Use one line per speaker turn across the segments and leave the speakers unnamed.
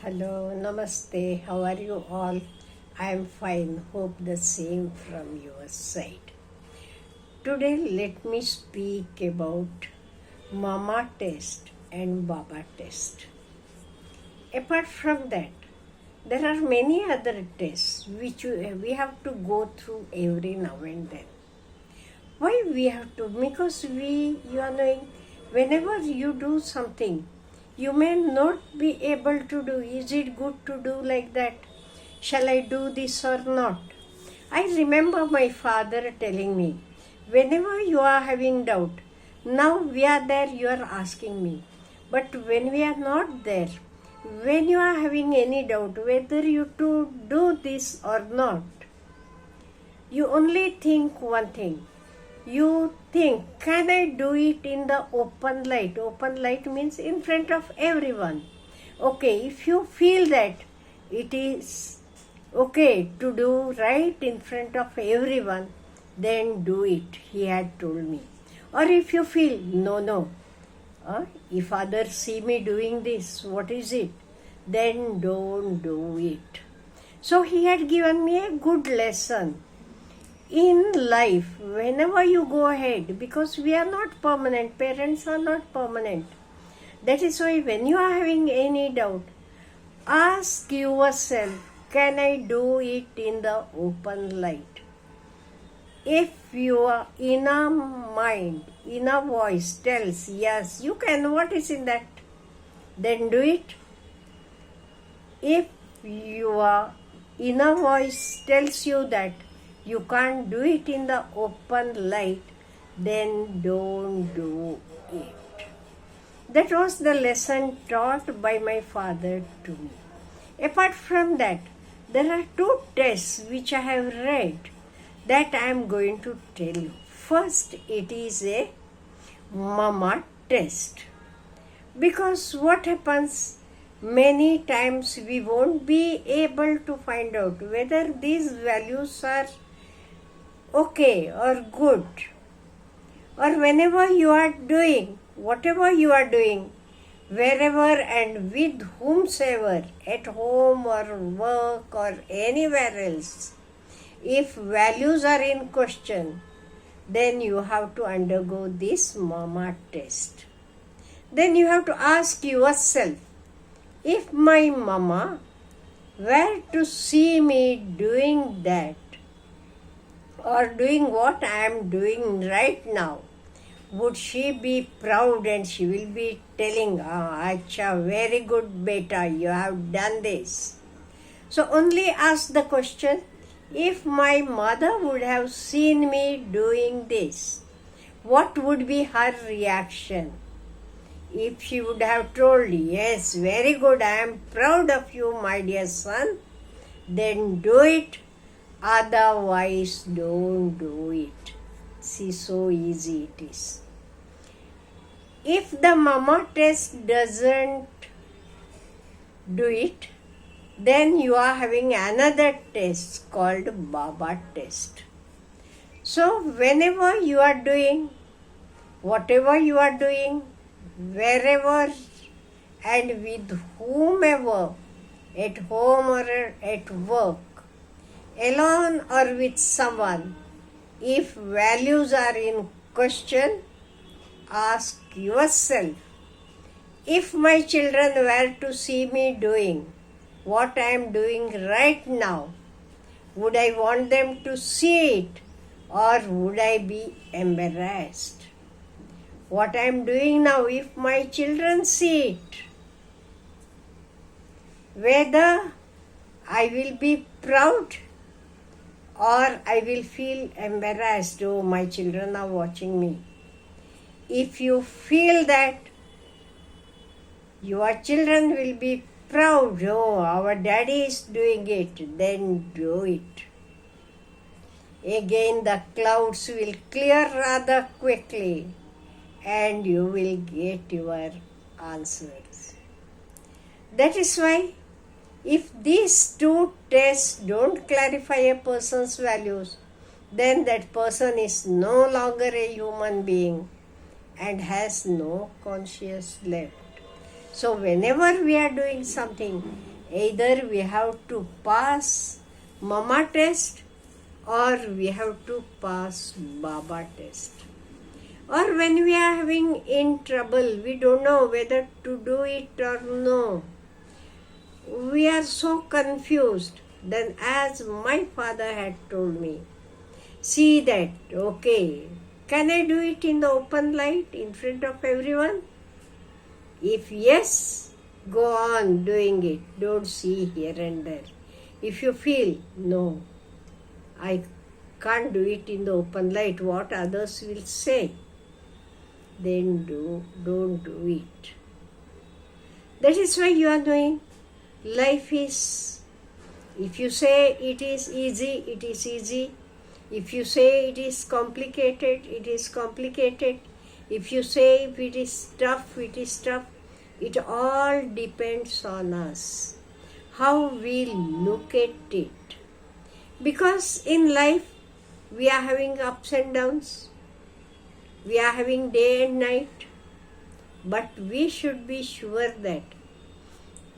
Hello, namaste. How are you all? I am fine. Hope the same from your side. Today, let me speak about Mama test and Baba test. Apart from that, there are many other tests which we have to go through every now and then. Why we have to? Because you are knowing, whenever you do something, you may not be able to do. Is it good to do like that? Shall I do this or not? I remember my father telling me, whenever you are having doubt, now we are there, you are asking me. But when we are not there, when you are having any doubt whether you to do this or not, you only think one thing. You think, can I do it in the open light? Open light means in front of everyone. Okay, if you feel that it is okay to do right in front of everyone, then do it, he had told me. Or if you feel, no, if others see me doing this, what is it? Then don't do it. So he had given me a good lesson. In life, whenever you go ahead, because we are not permanent, parents are not permanent. That is why when you are having any doubt, ask yourself, can I do it in the open light? If your inner mind, inner voice tells, yes, you can, what is in that? Then do it. If your inner voice tells you that you can't do it in the open light, then don't do it. That was the lesson taught by my father to me. Apart from that, there are two tests which I have read that I am going to tell you. First, it is a Mama test. Because what happens, many times we won't be able to find out whether these values are okay or good, or whenever you are doing whatever you are doing, wherever and with whomsoever, at home or work or anywhere else, if values are in question, then you have to undergo this Mama test. Then you have to ask yourself, if my mama were to see me doing that, or doing what I am doing right now, would she be proud and she will be telling, Acha, very good beta, you have done this. So only ask the question, if my mother would have seen me doing this, what would be her reaction? If she would have told, yes, very good, I am proud of you, my dear son, then do it. Otherwise, don't do it. See, so easy it is. If the Mama test doesn't do it, then you are having another test called Baba test. So, whenever you are doing, whatever you are doing, wherever and with whomever, at home or at work, alone or with someone, if values are in question, ask yourself, if my children were to see me doing what I am doing right now, would I want them to see it or would I be embarrassed? What I am doing now, if my children see it, whether I will be proud or I will feel embarrassed, oh, my children are watching me. If you feel that your children will be proud, oh, our daddy is doing it, then do it. Again, the clouds will clear rather quickly and you will get your answers. That is why, if these two tests don't clarify a person's values, then that person is no longer a human being and has no conscience left. So whenever we are doing something, Either we have to pass Mama test or we have to pass Baba test. Or when we are having in trouble, we don't know whether to do it or no. We are so confused. Then as my father had told me, see that, okay, can I do it in the open light in front of everyone? If yes, go on doing it. Don't see here and there. If you feel, no, I can't do it in the open light, what others will say, then don't do it. That is why you are doing. Life is, if you say it is easy, it is easy. If you say it is complicated, it is complicated. If you say if it is tough, it is tough. It all depends on us, how we look at it. Because in life, we are having ups and downs. We are having day and night. But we should be sure that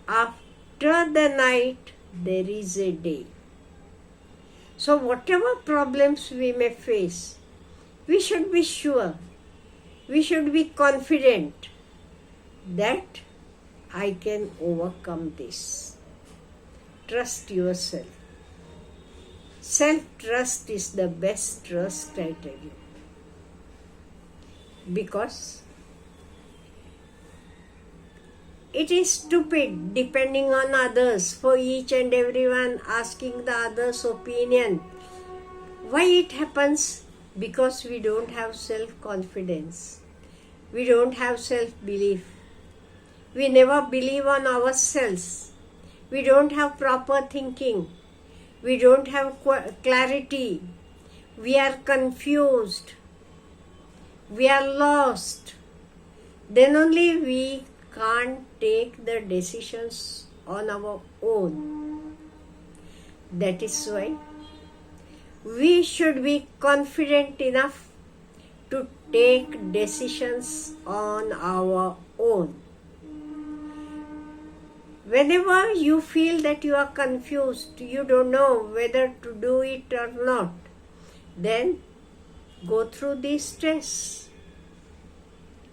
after the night, there is a day. So whatever problems we may face, we should be sure, we should be confident that I can overcome this. Trust yourself. Self-trust is the best trust, I tell you. Because it is stupid depending on others, for each and everyone asking the other's opinion. Why it happens? Because we don't have self-confidence. We don't have self-belief. We never believe on ourselves. We don't have proper thinking. We don't have clarity. We are confused. We are lost. Then only we can't take the decisions on our own. That is why we should be confident enough to take decisions on our own. Whenever you feel that you are confused, you don't know whether to do it or not, then go through these tests.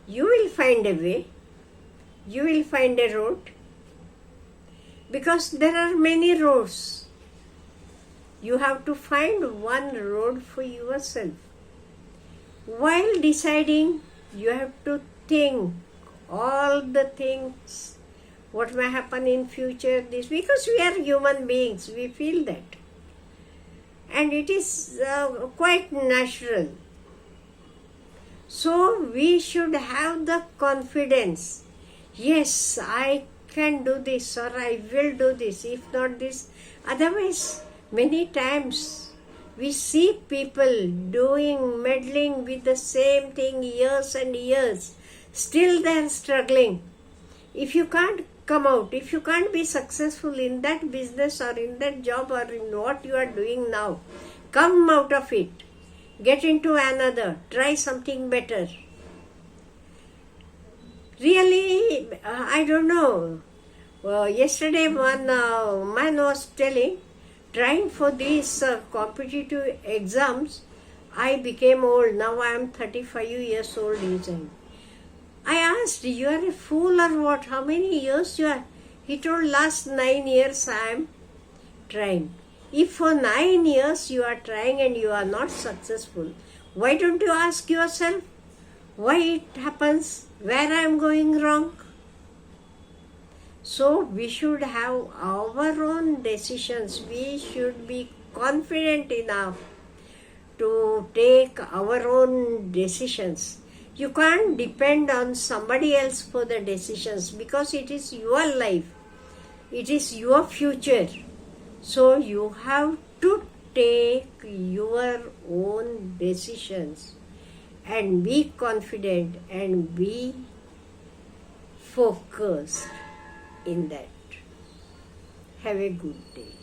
You will find a way. You will find a road. Because there are many roads. You have to find one road for yourself. While deciding, you have to think all the things, what may happen in future, this, because we are human beings, we feel that. And it is quite natural. So we should have the confidence. Yes, I can do this or I will do this, if not this. Otherwise, many times we see people meddling with the same thing years and years. Still they are struggling. If you can't come out, if you can't be successful in that business or in that job or in what you are doing now, come out of it. Get into another. Try something better. Really, I don't know. Yesterday one man was telling, trying for these competitive exams, I became old. Now I am 35 years old, he said. I asked, you are a fool or what? How many years you are? He told, last 9 years I am trying. If for 9 years you are trying and you are not successful, why don't you ask yourself why it happens? Where I am going wrong? So we should have our own decisions. We should be confident enough to take our own decisions. You can't depend on somebody else for the decisions because it is your life. It is your future. So you have to take your own decisions and be confident and be focused in that. Have a good day.